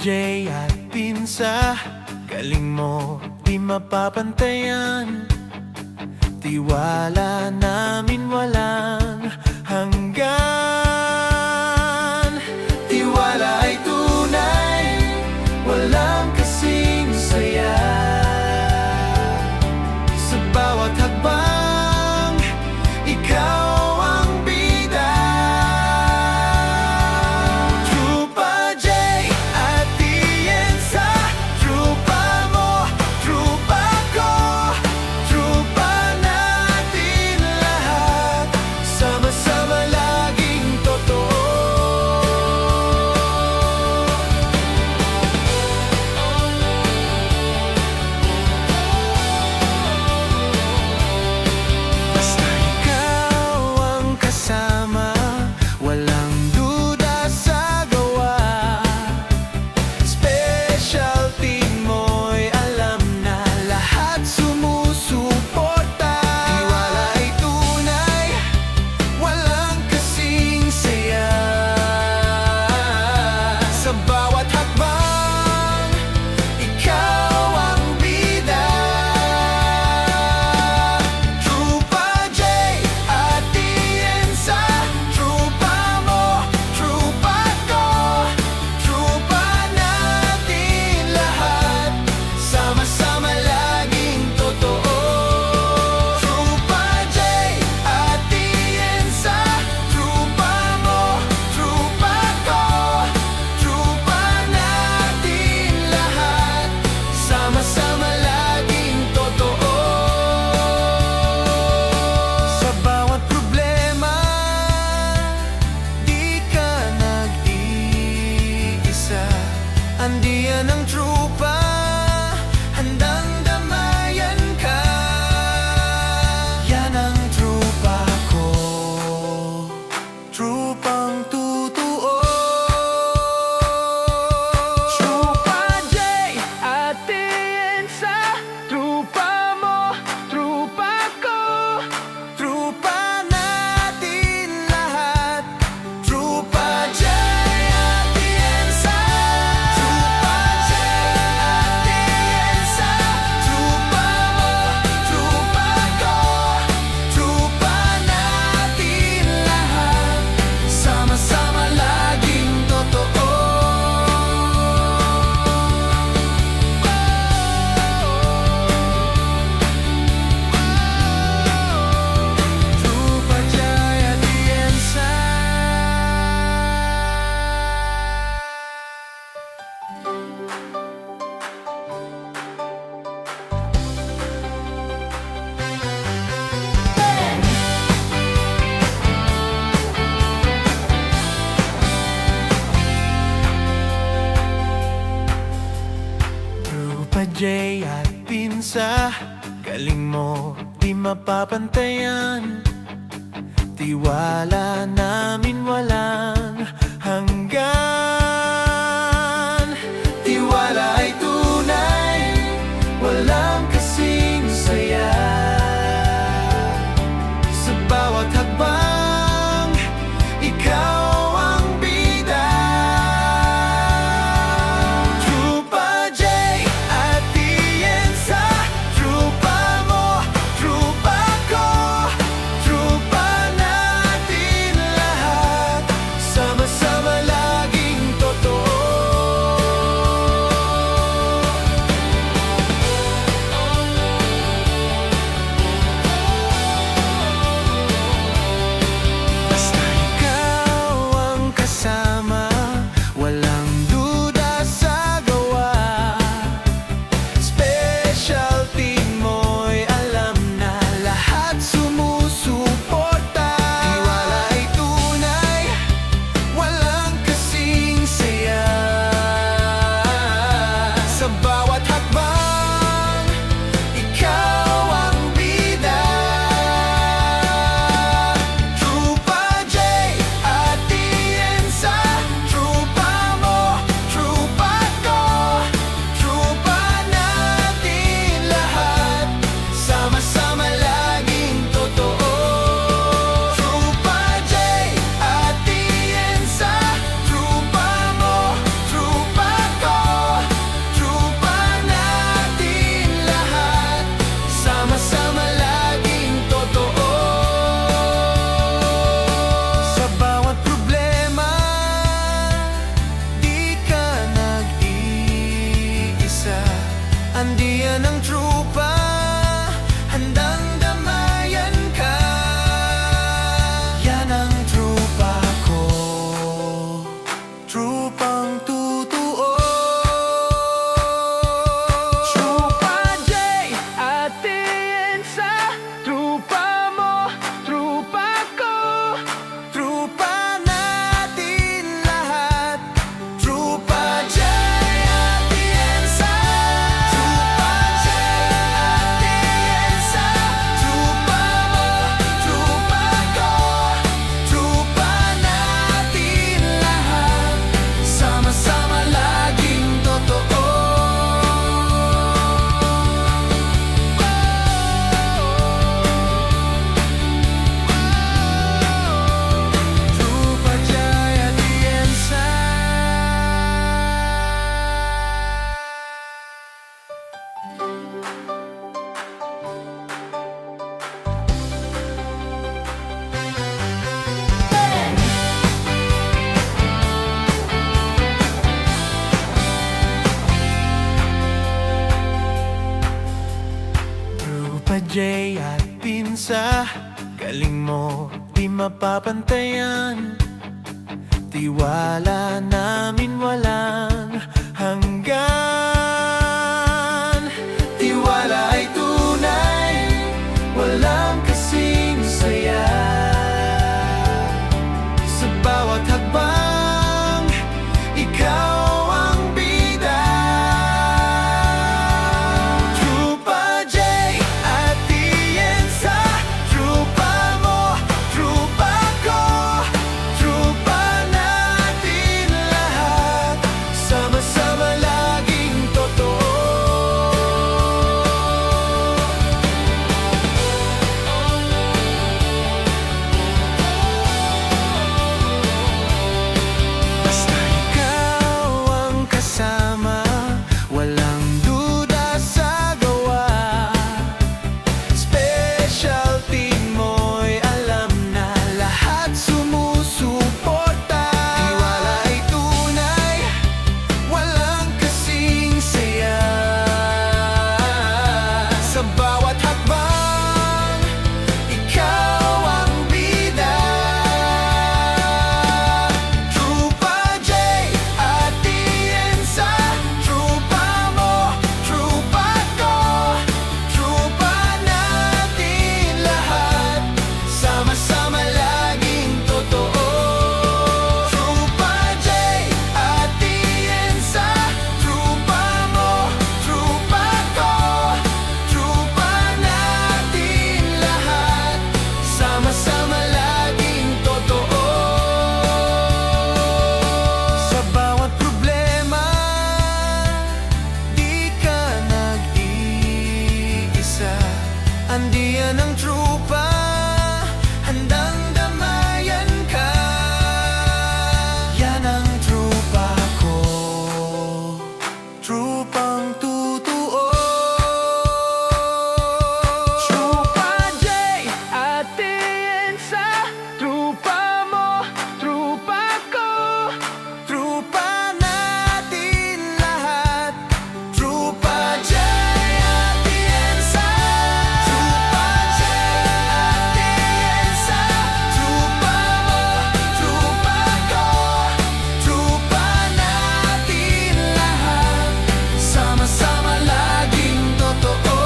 J at Pinsa, galing mo di mapapantayan. Tiwala namin walang hanggan. Tiwala ay tunay, walang kasing saya. Sa bawat hakbang, ikaw ang bida. Trupa J at Tienza, trupa mo, trupa ko, trupa natin lahat. Sama-sama laging totoo. Basta ikaw ang kasama, walang duda sa gawa. Specialty mo'y alam na lahat sumusuporta. Tiwala ay tunay, walang kasing saya. Sa bawat hakbang, ikaw ang bida. Trupa J at Tienza, trupa mo, trupa ko, trupa natin lahat. Sama-sama laging totoo. Trupa J at Tienza, trupa mo, trupa ko, trupa natin lahat. Sama-sama laging totoo. Sa bawat problema, di ka nag-iisa. Andiyan ang trupa, handang damayan ka. Yan ang trupa ko, trupang totoo. Trupa J at Tienza, trupa mo, trupa ko, trupa natin lahat. Trupa J at Tienza, trupa J at Tienza, trupa mo, trupa ko, trupa natin lahat. Sama-sama laging totoo. Trupa J at Tienza. Trupa J at Pinsa, galing mo di mapapantayan. Tiwala namin walang hanggan. Tiwala ay tunay, walang kasing saya. Sa bawat hakbang, ikaw ang bida. Trupa J at Tienza, trupa mo, trupa ko, trupa natin lahat. J at Pinsa, galing mo di mapapantayan. Tiwala namin walang hanggan. Tiwala ay tunay, walang kasing saya. Sa bawat hakbang, ikaw ang bida. Trupa J at Tienza, trupa mo, trupa ko, trupa natin lahat, sama-sama laging totoo. Basta ikaw ang kasama, walang duda sa gawa. Specialty mo'y alam na lahat sumusuporta. Tiwala ay tunay, walang kasing saya. Sa bawat hakbang, ikaw ang bida. Trupa J at Tienza, trupa mo, trupa ko, trupa natin lahat, sama-sama laging totoo. Trupa J at Tienza, trupa mo, trupa ko, trupa natin lahat, sama-sama laging totoo. Sa bawat problema, di ka nag-iisa. Andiyan ang trupa, handang damayan ka. Yan ang trupa ko, trupang totoo. Trupa J at Tienza, trupa mo, trupa ko, trupa natin lahat. Trupa J at Tienza, trupa J at Tienza, trupa mo, trupa ko, trupa natin lahat, sama-sama laging totoo.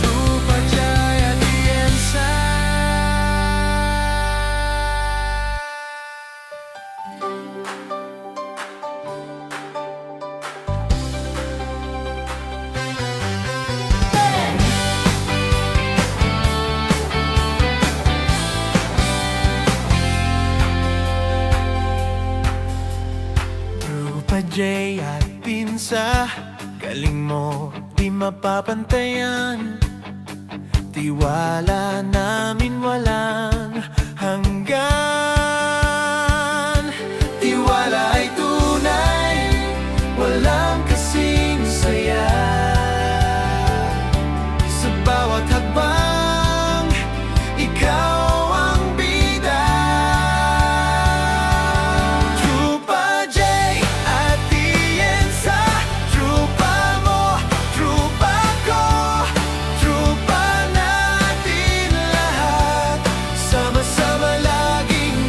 Trupa J at Tienza. Trupa J at Pinsa, galing mo di mapapantayan. Tiwala namin walang hanggan. Tiwala ay tunay, walang kasing saya. Sa bawat hakbang, ikaw ang bida. Trupa J at Tienza, trupa mo, trupa ko, trupa natin lahat, sama-sama laging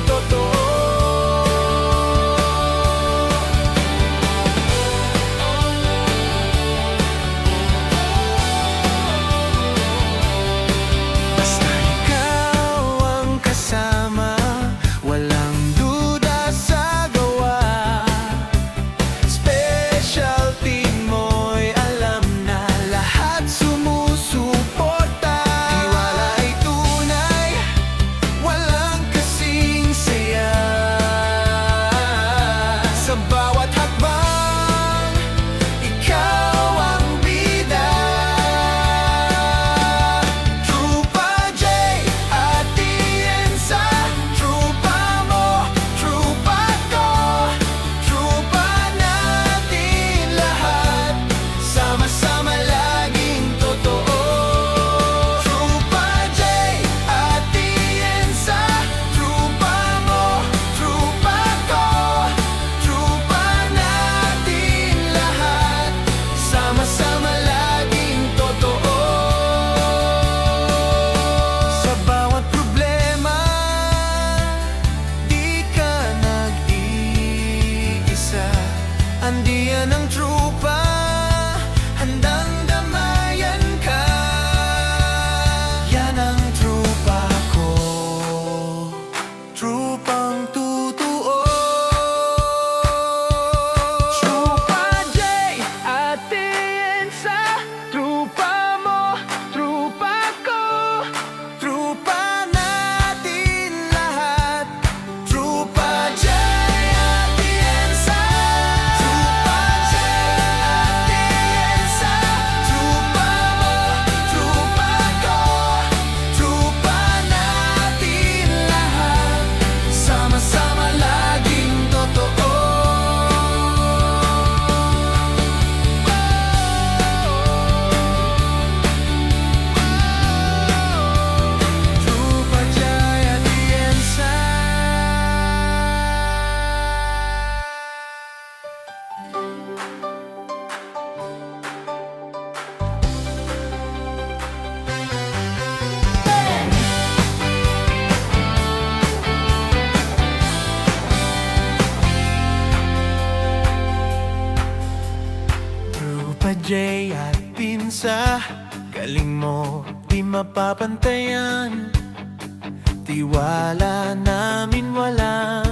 J at Pinsa, galing mo di mapapantayan. Tiwala namin walang